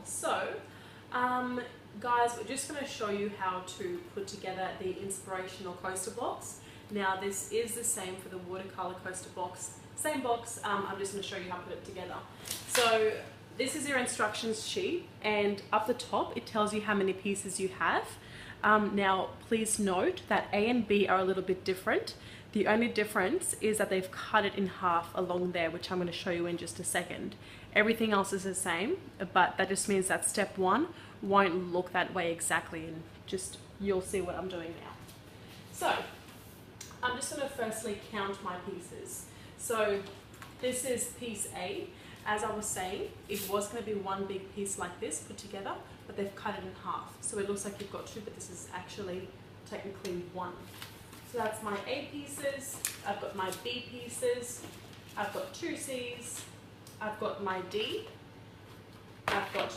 So, guys, we're just going to show you how to put together the inspirational coaster box. Now, this is the same for the watercolor coaster box. Same box, I'm just going to show you how to put it together. So, this is your instructions sheet, and up the top it tells you how many pieces you have. Now, please note that A and B are a little bit different. The only difference is that they've cut it in half along there, which I'm going to show you in just a second. Everything else is the same, but that just means that step 1 won't look that way exactly, and just you'll see what I'm doing now. So, I'm just going to firstly count my pieces. So, this is piece A. As I was saying, it was going to be one big piece like this put together, but they've cut it in half. So it looks like you've got 2, but this is actually technically 1. So that's my A pieces, I've got my B pieces, I've got 2 C's, I've got my D, I've got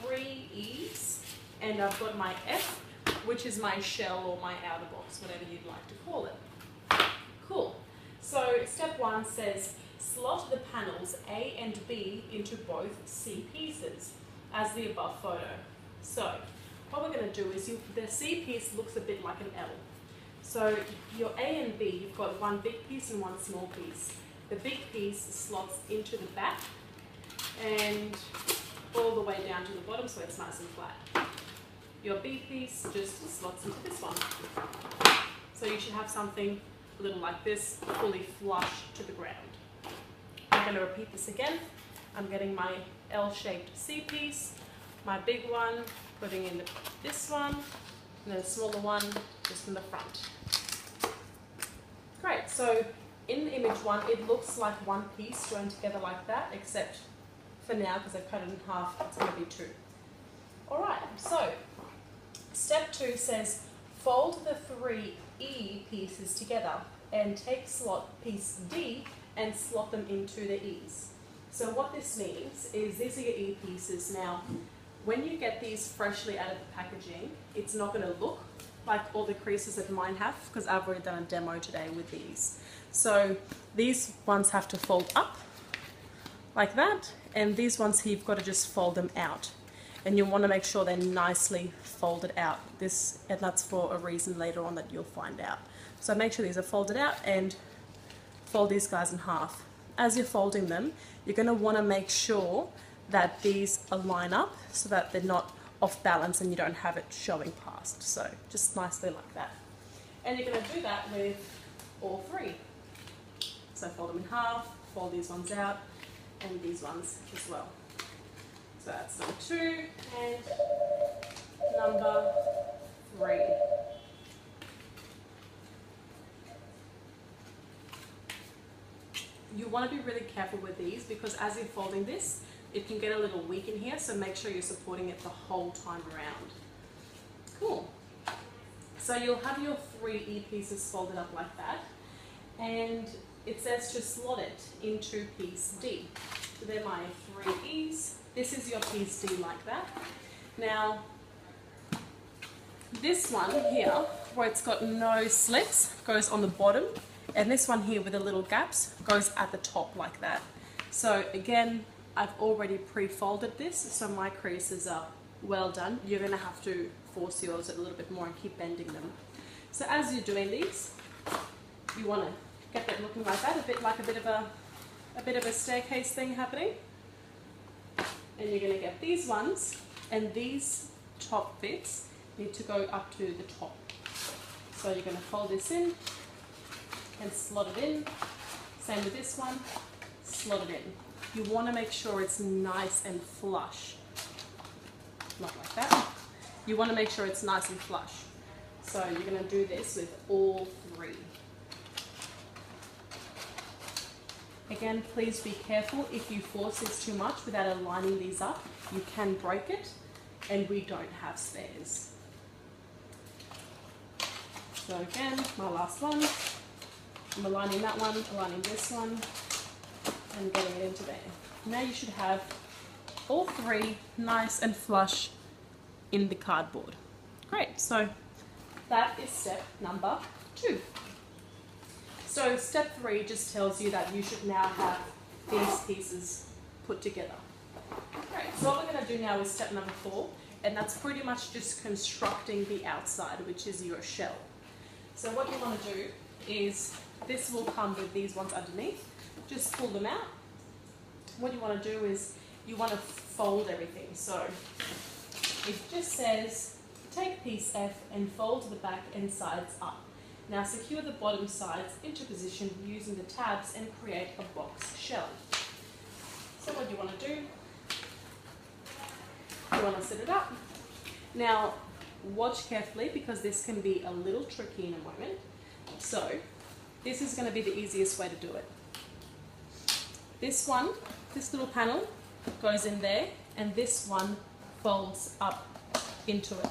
3 E's, and I've got my F, which is my shell or my outer box, whatever you'd like to call it. Cool. So step 1 says, slot the panels A and B into both C pieces, as the above photo. So what we're going to do is, the C piece looks a bit like an L. So your A and B, you've got one big piece and one small piece. The big piece slots into the back and all the way down to the bottom, so it's nice and flat. Your B piece just slots into this one. So you should have something a little like this, fully flush to the ground. I'm going to repeat this again. I'm getting my L-shaped C piece, my big one, putting in this one, and then a smaller one just in the front. Great, so in image 1, it looks like one piece joined together like that, except for now, because I've cut it in half, it's going to be 2. Alright, so step 2 says, fold the 3 E pieces together and take slot piece D and slot them into the E's. So what this means is these are your E pieces. Now, when you get these freshly out of the packaging, it's not going to look like all the creases that mine have, because I've already done a demo today with these. So these ones have to fold up like that, and these ones here, you've got to just fold them out. And you want to make sure they're nicely folded out. And that's for a reason later on that you'll find out. So make sure these are folded out and fold these guys in half. As you're folding them, you're going to want to make sure that these line up so that they're not off balance and you don't have it showing past. So just nicely like that. And you're going to do that with all 3. So fold them in half, fold these ones out, and these ones as well. So that's number 2 and number 3. You want to be really careful with these, because as you're folding this, it can get a little weak in here, so make sure you're supporting it the whole time around. Cool. So you'll have your 3 E pieces folded up like that, and it says to slot it into piece D. So they're my 3 E's. This is your piece D like that. Now, this one here, where it's got no slits, goes on the bottom, and this one here with the little gaps goes at the top like that. So again, I've already pre-folded this, so my creases are well done. You're going to have to force yours a little bit more and keep bending them. So as you're doing these, you want to get that looking like that, a bit of a staircase thing happening. And you're going to get these ones, and these top bits need to go up to the top. So you're going to fold this in and slot it in. Same with this one, slot it in. You want to make sure it's nice and flush. Not like that. You want to make sure it's nice and flush. So you're going to do this with all 3. Again, please be careful. If you force this too much without aligning these up, you can break it, and we don't have spares. So again, my last one. I'm aligning that one, aligning this one, and getting it into there. Now you should have all 3 nice and flush in the cardboard. Great, so that is step number 2. So step 3 just tells you that you should now have these pieces put together. Right, so what we're going to do now is step number 4, and that's pretty much just constructing the outside, which is your shell. So what you want to do is, this will come with these ones underneath, just pull them out. What you want to do is, you want to fold everything. So it just says, take piece F and fold the back and sides up. Now secure the bottom sides into position using the tabs and create a box shell. So what you want to do, you want to set it up. Now watch carefully because this can be a little tricky in a moment. So this is going to be the easiest way to do it. This one, this little panel goes in there, and this one folds up into it.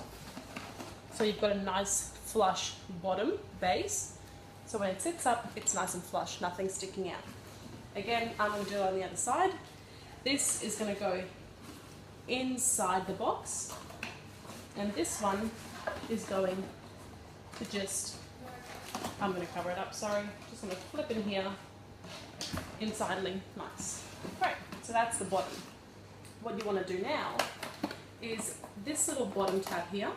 So you've got a nice flush bottom base. So when it sits up, it's nice and flush, nothing sticking out. Again, I'm going to do it on the other side. This is going to go inside the box, and this one is going to just, I'm going to cover it up, sorry, just going to flip in here, insidely, nice. Great, so that's the bottom. What you want to do now is this little bottom tab here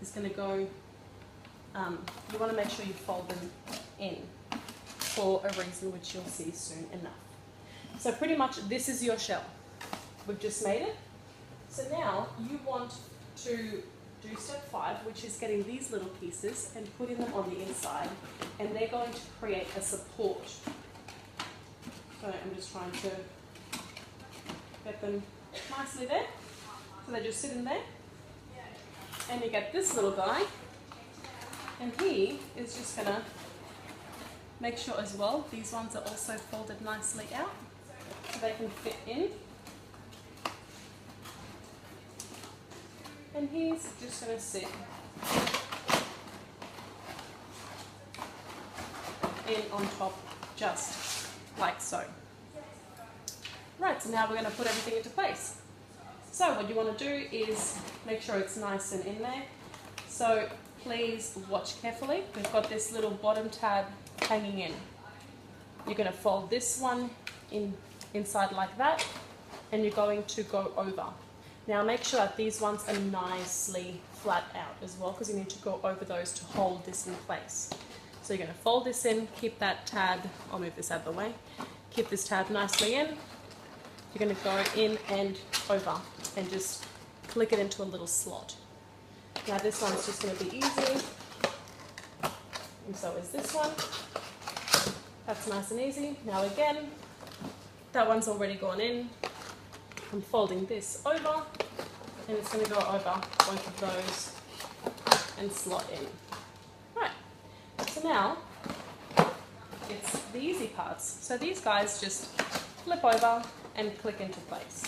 is going to go, you want to make sure you fold them in for a reason which you'll see soon enough. So pretty much this is your shell. We've just made it. So now you want to do step 5, which is getting these little pieces and putting them on the inside, and they're going to create a support. So I'm just trying to get them nicely there. So they just sit in there. And you get this little guy, and he is just going to make sure as well these ones are also folded nicely out so they can fit in. And he's just going to sit in on top, just like so. Right, so now we're going to put everything into place. So what you want to do is make sure it's nice and in there. So please watch carefully. We've got this little bottom tab hanging in. You're going to fold this one inside like that, and you're going to go over. Now make sure that these ones are nicely flat out as well, because you need to go over those to hold this in place. So you're going to fold this in, keep that tab, I'll move this out of the way, keep this tab nicely in. You're going to go in and over and just click it into a little slot. Now this one's just going to be easy, and so is this one. That's nice and easy. Now again, that one's already gone in. I'm folding this over, and it's going to go over both of those and slot in. Right, so now it's the easy parts. So these guys just flip over and click into place.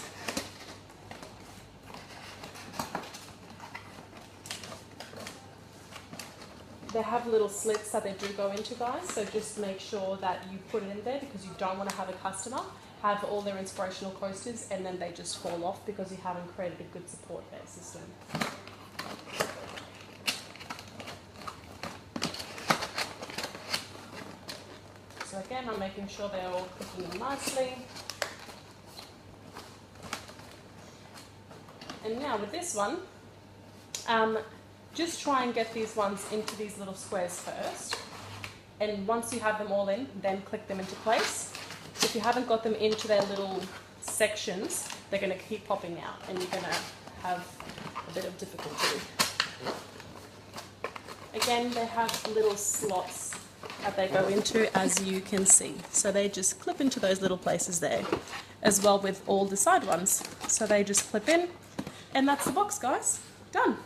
They have little slits that they do go into, guys, so just make sure that you put it in there, because you don't want to have a customer have all their inspirational coasters and then they just fall off because you haven't created a good support base system. So again, I'm making sure they're all clicking in nicely. And now with this one, just try and get these ones into these little squares first. And once you have them all in, then click them into place. If you haven't got them into their little sections, they're going to keep popping out and you're going to have a bit of difficulty. Again, they have little slots that they go into, as you can see. So they just clip into those little places there, as well with all the side ones. So they just clip in, and that's the box, guys. Done.